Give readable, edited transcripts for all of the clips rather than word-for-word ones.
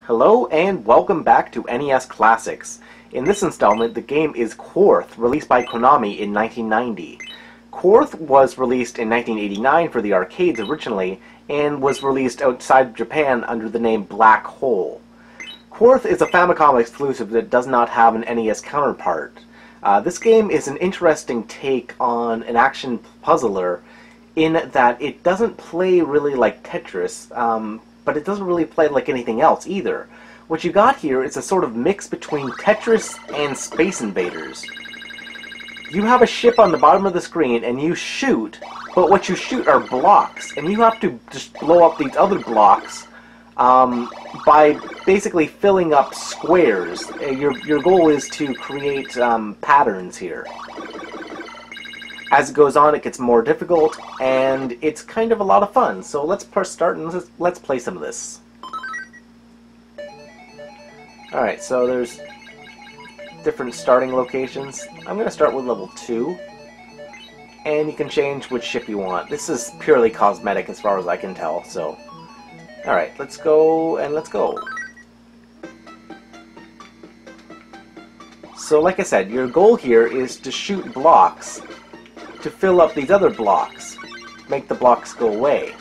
Hello and welcome back to NES Classics. In this installment, the game is Quarth, released by Konami in 1990. Quarth was released in 1989 for the arcades originally, and was released outside Japan under the name Black Hole. Quarth is a Famicom exclusive that does not have an NES counterpart. This game is an interesting take on an action puzzler in that it doesn't play really like Tetris, but it doesn't really play like anything else either. What you got here is a sort of mix between Tetris and Space Invaders. You have a ship on the bottom of the screen and you shoot, but what you shoot are blocks, and you have to just blow up these other blocks by basically filling up squares. Your goal is to create patterns here. As it goes on, it gets more difficult, and it's kind of a lot of fun. So let's press start and let's play some of this. Alright, so there's different starting locations. I'm going to start with level 2, and you can change which ship you want. This is purely cosmetic as far as I can tell, so... Alright, let's go, and let's go. So like I said, your goal here is to shoot blocks to fill up these other blocks, make the blocks go away.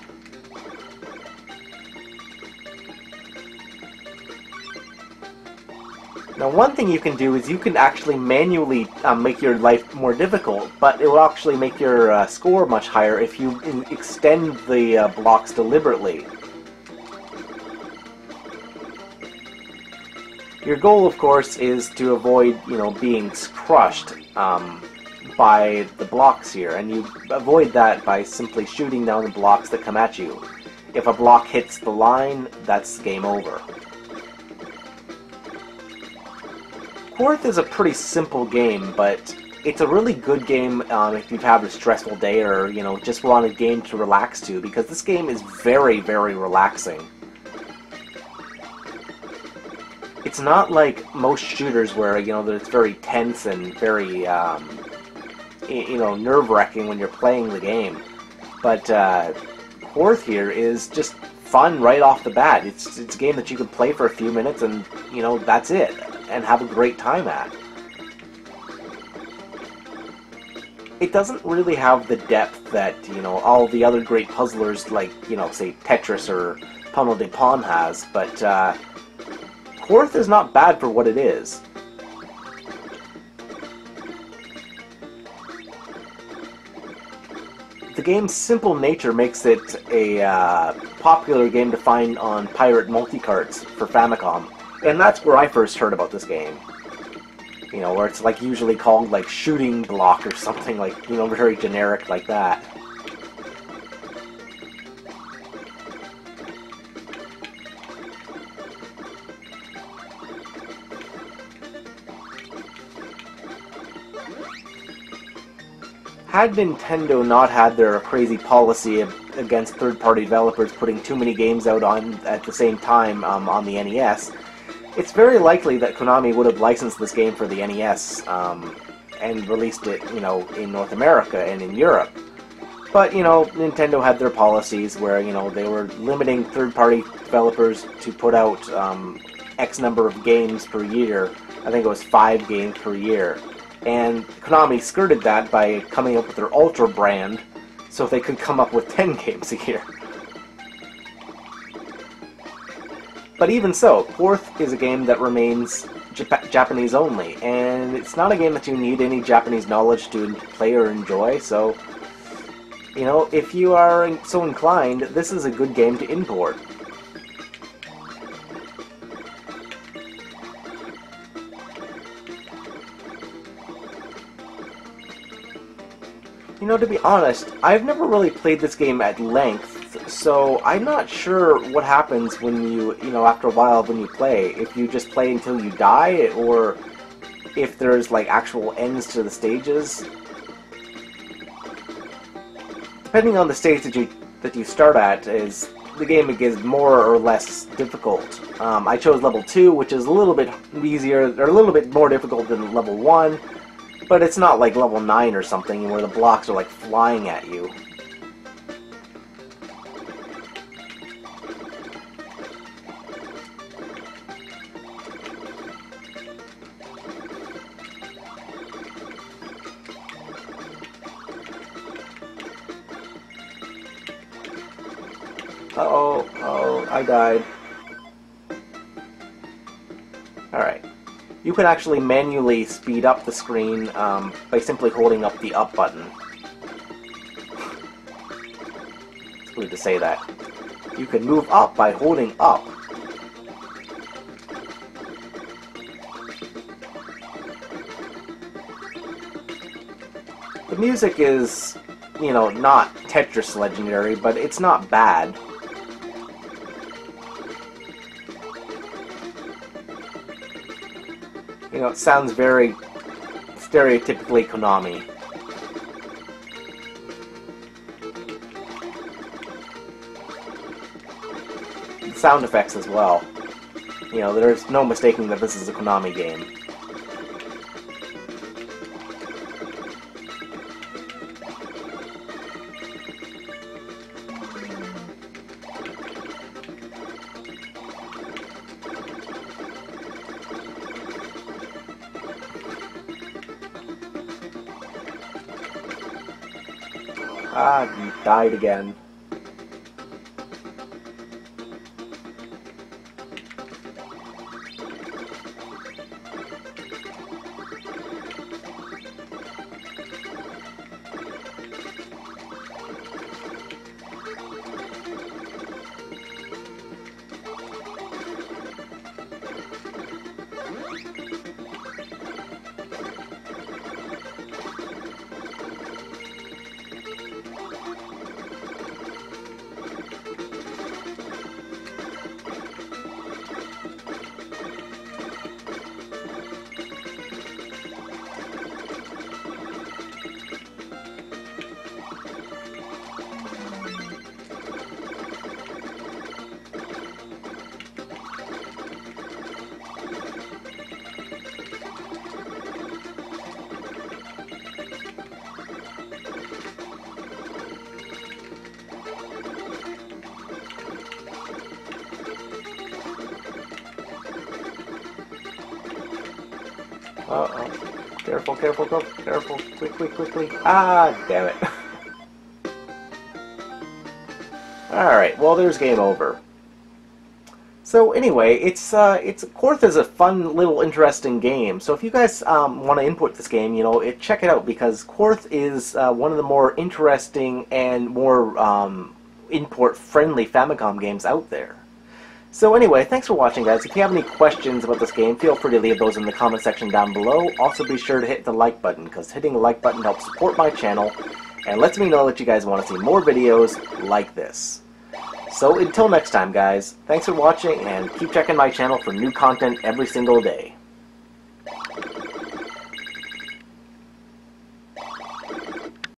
Now one thing you can do is you can actually manually make your life more difficult, but it will actually make your score much higher if you extend the blocks deliberately. Your goal, of course, is to avoid, being crushed by the blocks here, and you avoid that by simply shooting down the blocks that come at you. If a block hits the line, that's game over. Quarth is a pretty simple game, but it's a really good game if you've had a stressful day or, just want a game to relax to, because this game is very, very relaxing. It's not like most shooters where, it's very tense and very, nerve-wracking when you're playing the game. But Quarth here is just fun right off the bat. It's a game that you can play for a few minutes and, that's it, and have a great time at. It doesn't really have the depth that, all the other great puzzlers like, say Tetris or Pummel de Pon has, but Quarth is not bad for what it is. The game's simple nature makes it a popular game to find on pirate multi-carts for Famicom, and that's where I first heard about this game. Where it's like usually called like Shooting Block or something like, very generic like that. Had Nintendo not had their crazy policy against third-party developers putting too many games out at the same time on the NES, it's very likely that Konami would have licensed this game for the NES and released it, in North America and in Europe. But, Nintendo had their policies where, they were limiting third-party developers to put out X number of games per year. I think it was 5 games per year. And Konami skirted that by coming up with their Ultra brand, so they could come up with 10 games a year. But even so, Quarth is a game that remains Japanese only, and it's not a game that you need any Japanese knowledge to play or enjoy, so, if you are so inclined, this is a good game to import. To be honest, I've never really played this game at length, so I'm not sure what happens when you, after a while when you play. If you just play until you die, or if there's, like, actual ends to the stages. Depending on the stage that you start at, the game gets more or less difficult. I chose level 2, which is a little bit easier, or a little bit more difficult than level 1. But it's not like level 9 or something where the blocks are like flying at you. Uh-oh. Oh, I died. Alright. You can actually manually speed up the screen by simply holding up the up button. It's weird to say that. You can move up by holding up. The music is, you know, not Tetris legendary, but it's not bad. You know, it sounds very stereotypically Konami. The sound effects as well. You know, there's no mistaking that this is a Konami game. Ah, you died again. Uh-oh. Careful, careful, go. Careful. Quickly, quickly. Ah, damn it. Alright, well, there's game over. So anyway, Quarth is a fun, little, interesting game. So if you guys want to input this game, you know, check it out, because Quarth is one of the more interesting and more import-friendly Famicom games out there. So anyway, thanks for watching, guys. If you have any questions about this game, feel free to leave those in the comment section down below. Also be sure to hit the like button, because hitting the like button helps support my channel and lets me know that you guys want to see more videos like this. So until next time, guys, thanks for watching, and keep checking my channel for new content every single day.